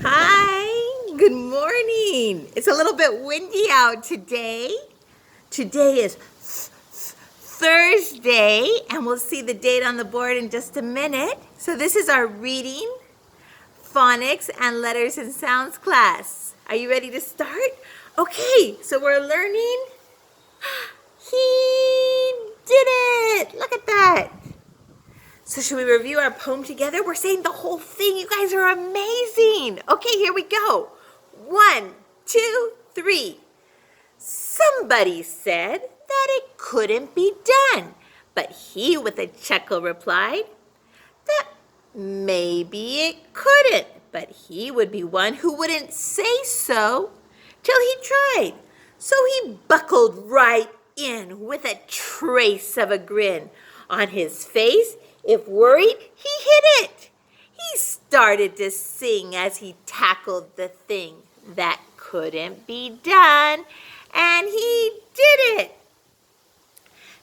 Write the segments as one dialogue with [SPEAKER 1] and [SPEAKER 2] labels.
[SPEAKER 1] Hi, good morning. It's a little bit windy out today. Today is Thursday, and we'll see the date on the board in just a minute. So this is our reading, phonics, and letters and sounds class. Are you ready to start? Okay, so we're learning. He did it! Look at that. So should we review our poem together? We're saying the whole thing. You guys are amazing. Okay, here we go. 1, 2, 3. Somebody said that it couldn't be done, but he with a chuckle replied that maybe it couldn't, but he would be one who wouldn't say so till he tried. So he buckled right in with a trace of a grin on his face. If worried, he hid it. He started to sing as he tackled the thing that couldn't be done, and he did it.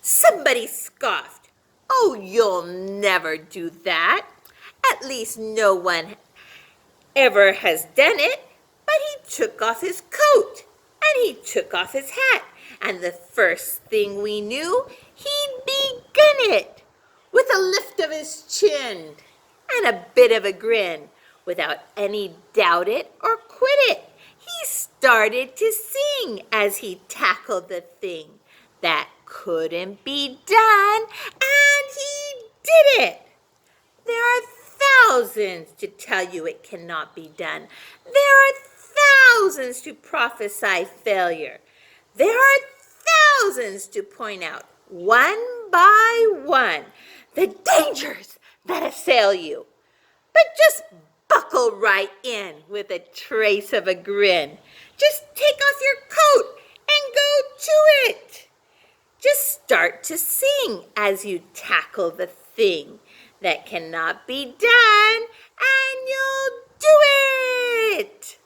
[SPEAKER 1] Somebody scoffed. Oh, you'll never do that. At least no one ever has done it. But he took off his coat, and he took off his hat, and the first thing we knew, he'd begun it. With a lift of his chin and a bit of a grin, without any doubt it or quit it, he started to sing as he tackled the thing that couldn't be done, and he did it. There are thousands to tell you it cannot be done. There are thousands to prophesy failure. There are thousands to point out, one by one, the dangers that assail you. But just buckle right in with a trace of a grin. Just take off your coat and go to it. Just start to sing as you tackle the thing that cannot be done, and you'll do it.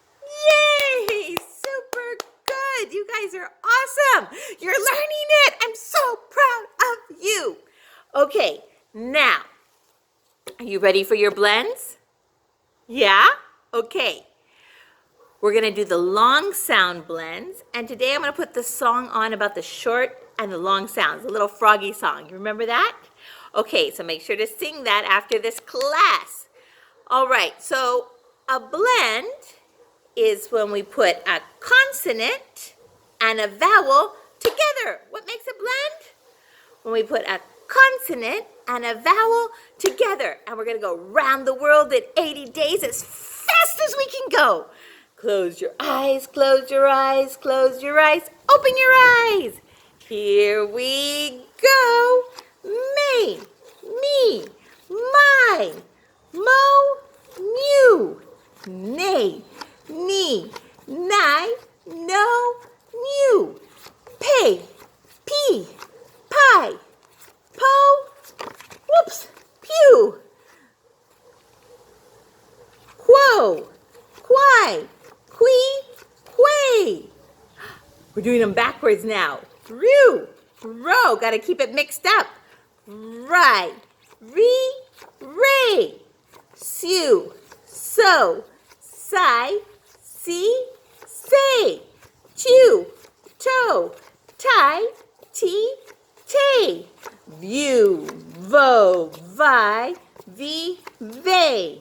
[SPEAKER 1] Yay! Super good. You guys are awesome. You're learning it. I'm so proud of you. Okay, now, are you ready for your blends? Yeah? Okay. We're going to do the long sound blends, and today I'm going to put the song on about the short and the long sounds, a little froggy song. You remember that? Okay, so make sure to sing that after this class. All right, so a blend is when we put a consonant and a vowel together. What makes a blend? When we put a consonant and a vowel together. And we're going to go around the world in 80 days as fast as we can go. Close your eyes, close your eyes, close your eyes, open your eyes. Here we go. Me, me, my, mo, mew, nay, knee, nigh, no, new, pay, pee, pie, po, whoops, pew, quo, quai, qui, quay. We're doing them backwards now. Through, row, got to keep it mixed up. Right, re, ray, sew, so, sigh, see, say, chew, toe, tie, tea, tay, view, vo, vi, vey,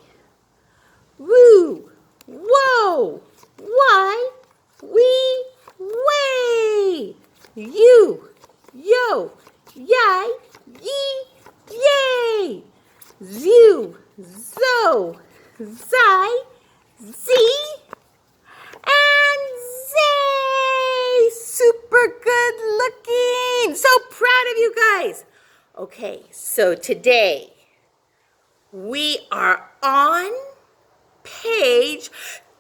[SPEAKER 1] woo, whoa, why, we, way, you, yo, yai, ye, yay, zoo, zo, zai, zee, and zay. Super good looking. So proud of you guys. Okay, so today we are on page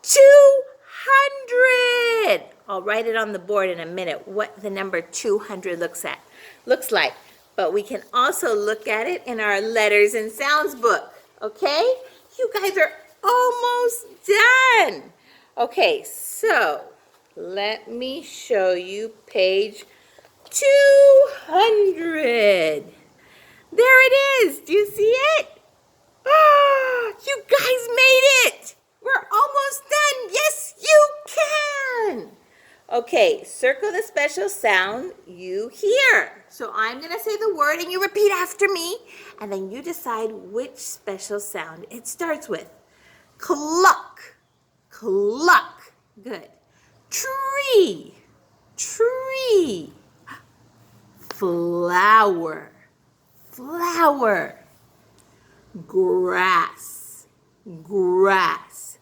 [SPEAKER 1] 200. I'll write it on the board in a minute what the number 200 looks like. But we can also look at it in our letters and sounds book. Okay? You guys are almost done. Okay, so let me show you page 200. There it is. Do you see it? Oh, you guys made it. We're almost Okay, circle the special sound you hear. So I'm going to say the word and you repeat after me. And then you decide which special sound it starts with. Cluck, cluck. Good. Tree, tree. Flower, flower. Grass, grass.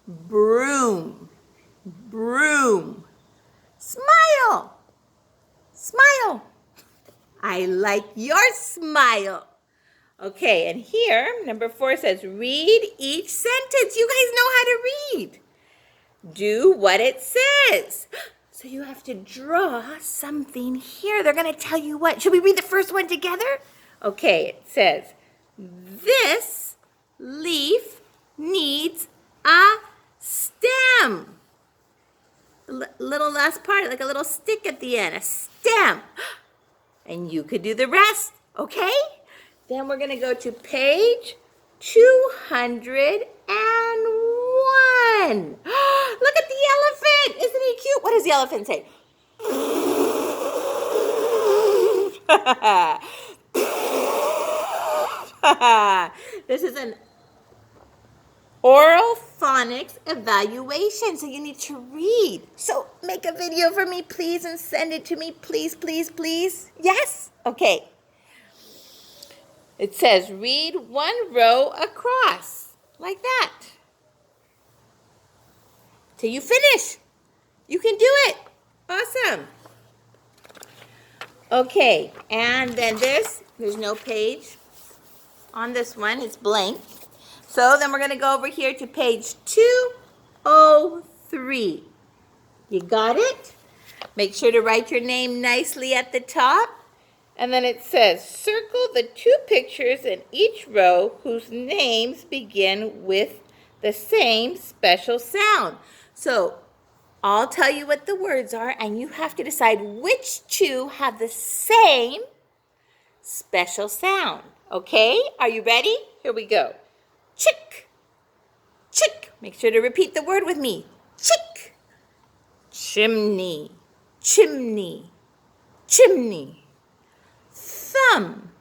[SPEAKER 1] Broom, broom. Smile, smile. I like your smile. Okay, and here, number 4 says, read each sentence. You guys know how to read. Do what it says. So you have to draw something here. They're going to tell you what. Should we read the first one together? Okay, it says, this leaf needs a stem. Little last part, like a little stick at the end, a stem. And you could do the rest, okay? Then we're going to go to page 201. Look at the elephant. Isn't he cute? What does the elephant say? This is an oral phonics evaluation, so you need to read. So make a video for me, please, and send it to me, please, please, please. Yes? Okay. It says read one row across, like that. Till you finish. You can do it. Awesome. Okay, and then there's no page on this one. It's blank. So then we're going to go over here to page 203. You got it? Make sure to write your name nicely at the top. And then it says, circle the 2 pictures in each row whose names begin with the same special sound. So I'll tell you what the words are, and you have to decide which 2 have the same special sound. Okay? Are you ready? Here we go. Chick, chick. Make sure to repeat the word with me. Chick. Chimney, chimney, chimney. Thumb,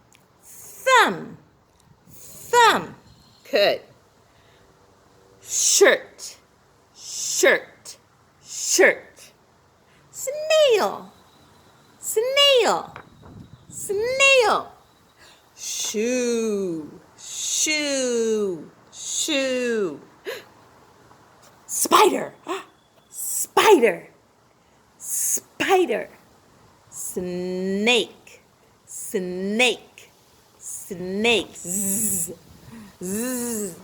[SPEAKER 1] thumb, thumb. Good. Shirt, shirt, shirt. Snail, snail, snail. Shoe, shoe, shoe. Spider, spider, spider. Snake, snake, snake. Zzz, zzz.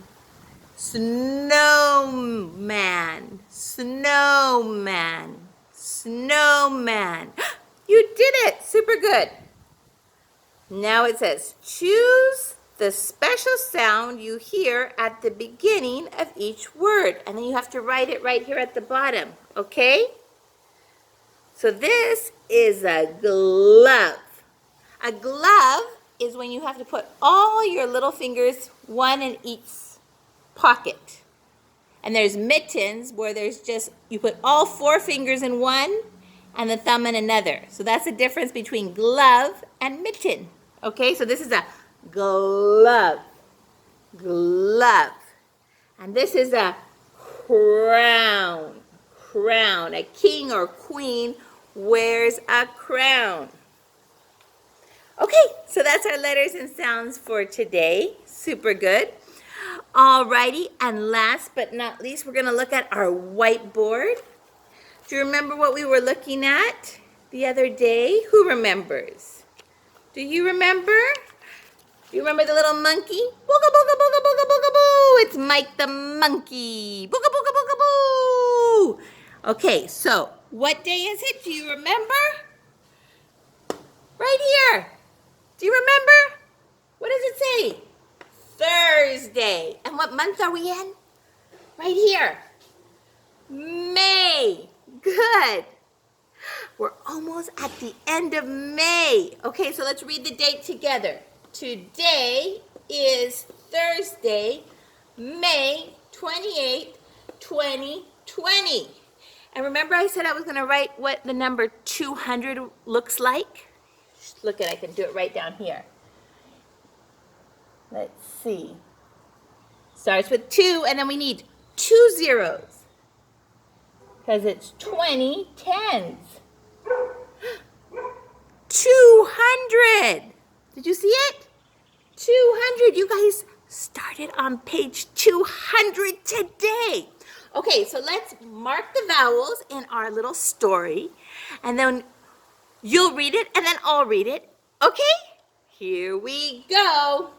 [SPEAKER 1] Snowman, snowman, snowman. You did it. Super good. Now it says, choose the special sound you hear at the beginning of each word. And then you have to write it right here at the bottom, okay? So this is a glove. A glove is when you have to put all your little fingers, one in each pocket. And there's mittens where there's just, you put all 4 fingers in one and the thumb in another. So that's the difference between glove and mitten. Okay, so this is a glove, glove. And this is a crown, crown. A king or queen wears a crown. Okay, so that's our letters and sounds for today. Super good. Alrighty, and last but not least, we're going to look at our whiteboard. Do you remember what we were looking at the other day? Who remembers? Do you remember? Do you remember the little monkey? Booga, booga, booga, booga, booga, boo. It's Mike the monkey. Booga, booga, booga, boo. Okay, so what day is it? Do you remember? Right here. Do you remember? What does it say? Thursday. And what month are we in? Right here. May. Good. We're almost at the end of May. Okay, so let's read the date together. Today is Thursday, May 28th, 2020. And remember I said I was going to write what the number 200 looks like? Look at, I can do it right down here. Let's see. Starts with 2, and then we need 2 zeros. Because it's 20 tens. 200. Did you see it? 200. You guys started on page 200 today. Okay, so let's mark the vowels in our little story, and then you'll read it, and then I'll read it. Okay? Here we go.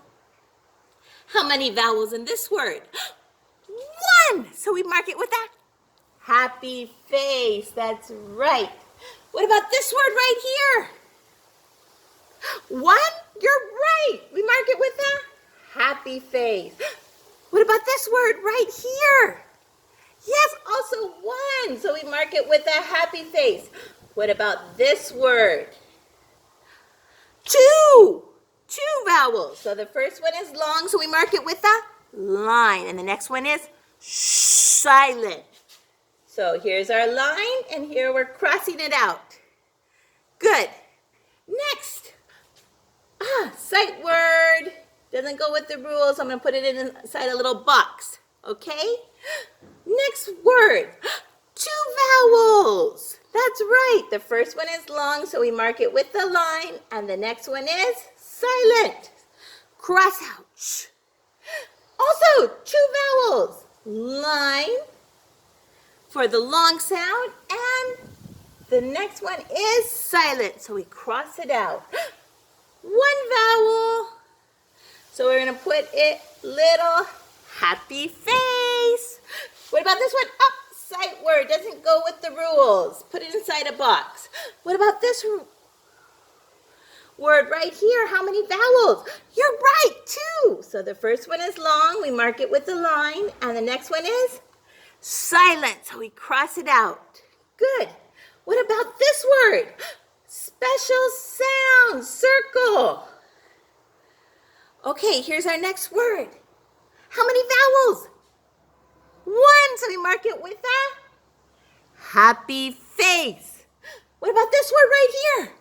[SPEAKER 1] How many vowels in this word? 1. So we mark it with a happy face. That's right. What about this word right here? 1? You're right. We mark it with a happy face. What about this word right here? Yes, also 1. So we mark it with a happy face. What about this word? 2. 2 vowels. So the first one is long, so we mark it with a line. And the next one is silent. So here's our line, and here we're crossing it out. Good. Next. Sight word. Doesn't go with the rules, so I'm going to put it inside a little box. Okay? Next word. 2 vowels. That's right. The first one is long, so we mark it with the line, and the next one is silent. Cross out. Also, 2 vowels. Line for the long sound, and the next one is silent, so we cross it out. 1 vowel. So we're going to put it little happy face. What about this one? Sight word. Doesn't go with the rules. Put it inside a box. What about this word right here? How many vowels? You're right, 2. So the first one is long. We mark it with the line. And the next one is silent. So we cross it out. Good. What about this word? Special sound. Circle. Okay, here's our next word. How many vowels? 1. So we mark it with a happy face. What about this word right here?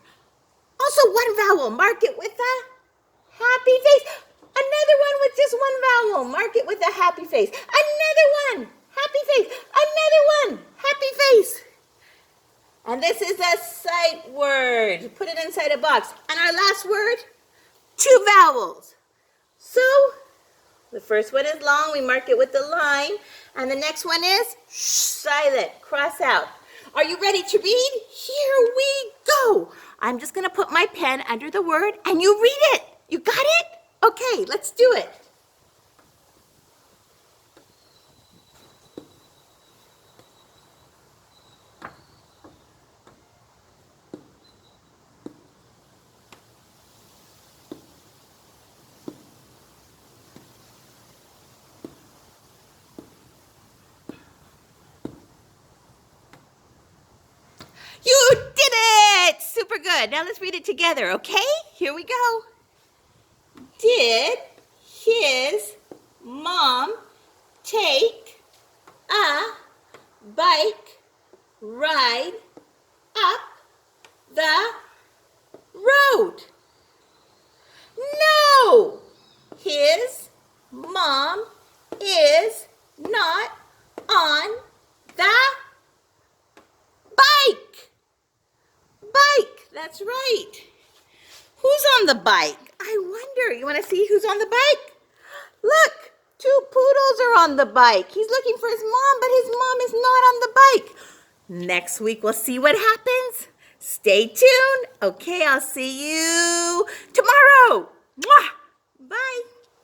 [SPEAKER 1] Also 1 vowel. Mark it with a happy face. Another one with just 1 vowel. Mark it with a happy face. Another one. Happy face. Another one. Happy face. And this is a sight word. Put it inside a box. And our last word, 2 vowels. So the first one is long. We mark it with the line. And the next one is silent. Cross out. Are you ready to read? Here we go. I'm just going to put my pen under the word and you read it. You got it? Okay, let's do it. You did it! Super good. Now let's read it together, okay? Here we go. Did his mom take a bike ride up the road? No! His mom is not on the bike. Bike, that's right. Who's on the bike? I wonder, you want to see who's on the bike? Look, 2 poodles are on the bike. He's looking for his mom, but his mom is not on the bike. Next week, we'll see what happens. Stay tuned. Okay, I'll see you tomorrow. Mwah! Bye.